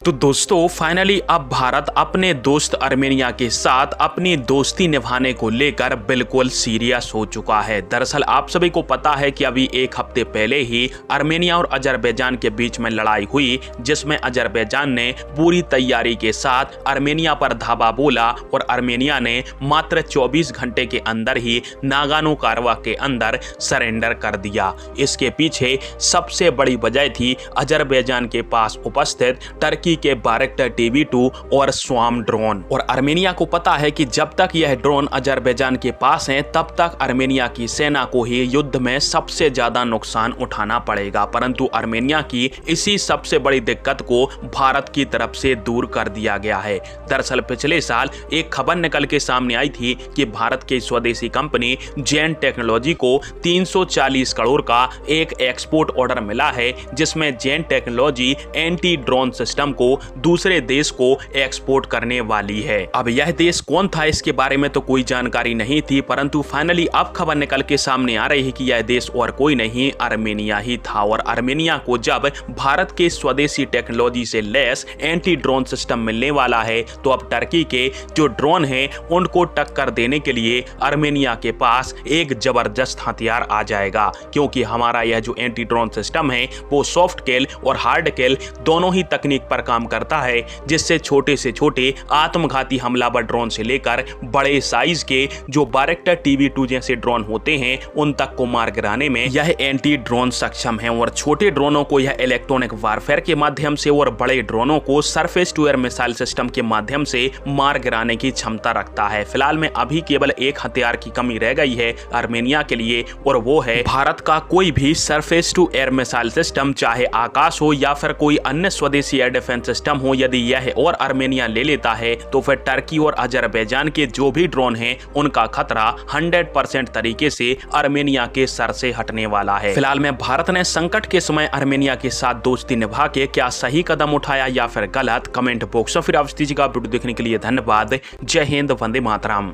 तो दोस्तों फाइनली अब भारत अपने दोस्त आर्मेनिया के साथ अपनी दोस्ती निभाने को लेकर बिल्कुल सीरियस हो चुका है। दरअसल आप सभी को पता है कि अभी एक हफ्ते पहले ही आर्मेनिया और अजरबैजान के बीच में लड़ाई हुई, जिसमें अजरबैजान ने पूरी तैयारी के साथ आर्मेनिया पर धावा बोला और आर्मेनिया ने मात्र 24 घंटे के अंदर ही नागानो कारवा के अंदर सरेंडर कर दिया। इसके पीछे सबसे बड़ी वजह थी अजरबैजान के पास उपस्थित टर्की के बायरक्टर TB2 और स्वाम ड्रोन। और आर्मेनिया को पता है कि जब तक यह ड्रोन अजरबैजान के पास हैं तब तक आर्मेनिया की सेना को ही युद्ध में सबसे ज्यादा नुकसान उठाना पड़ेगा, परंतु आर्मेनिया की इसी सबसे बड़ी दिक्कत को भारत की तरफ से दूर कर दिया गया है। दरअसल पिछले साल एक खबर निकल के सामने आई थी कि भारत की स्वदेशी कंपनी जेन टेक्नोलॉजी को 340 करोड़ का एक एक्सपोर्ट ऑर्डर मिला है, जिसमें जेन टेक्नोलॉजी एंटी ड्रोन सिस्टम को दूसरे देश को एक्सपोर्ट करने वाली है। अब यह देश कौन था इसके बारे में तो कोई जानकारी नहीं थी, परंतु फाइनली अब खबर निकल के सामने आ रही है कि यह देश और कोई नहीं आर्मेनिया ही था। और आर्मेनिया को जब भारत के स्वदेशी टेक्नोलॉजी से लैस एंटी ड्रोन सिस्टम मिलने वाला है तो अब टर्की के जो ड्रोन हैं उनको टक्कर देने के लिए आर्मेनिया के पास एक जबरदस्त हथियार आ जाएगा, क्योंकि हमारा यह जो एंटी ड्रोन सिस्टम है वो सॉफ्ट किल और हार्ड किल दोनों ही तकनीक पर काम करता है, जिससे छोटे से छोटे आत्मघाती हमलावर ड्रोन से लेकर बड़े साइज के जो बायरक्टर TB2 जैसे ड्रोन होते हैं उन तक को मार गिराने में यह एंटी ड्रोन सक्षम है। और छोटे ड्रोनों को यह इलेक्ट्रॉनिक वारफेयर के माध्यम से और बड़े ड्रोनों को surface to air missile system के माध्यम से मार गिराने की क्षमता रखता है। फिलहाल में अभी केवल एक हथियार की कमी रह गई है आर्मेनिया के लिए, और वो है भारत का कोई भी surface to air missile system, चाहे आकाश हो या फिर कोई अन्य स्वदेशी एयर डिफेंस सिस्टम हो। यदि यह और आर्मेनिया ले लेता है तो फिर टर्की और अजरबैजान के जो भी ड्रोन हैं उनका खतरा 100% तरीके से आर्मेनिया के सर से हटने वाला है। फिलहाल में भारत ने संकट के समय आर्मेनिया के साथ दोस्ती निभा के क्या सही कदम उठाया या फिर गलत, कमेंट बॉक्स में फिर आप दीजिएगा। वीडियो देखने के लिए धन्यवाद। जय हिंद, वंदे मातरम।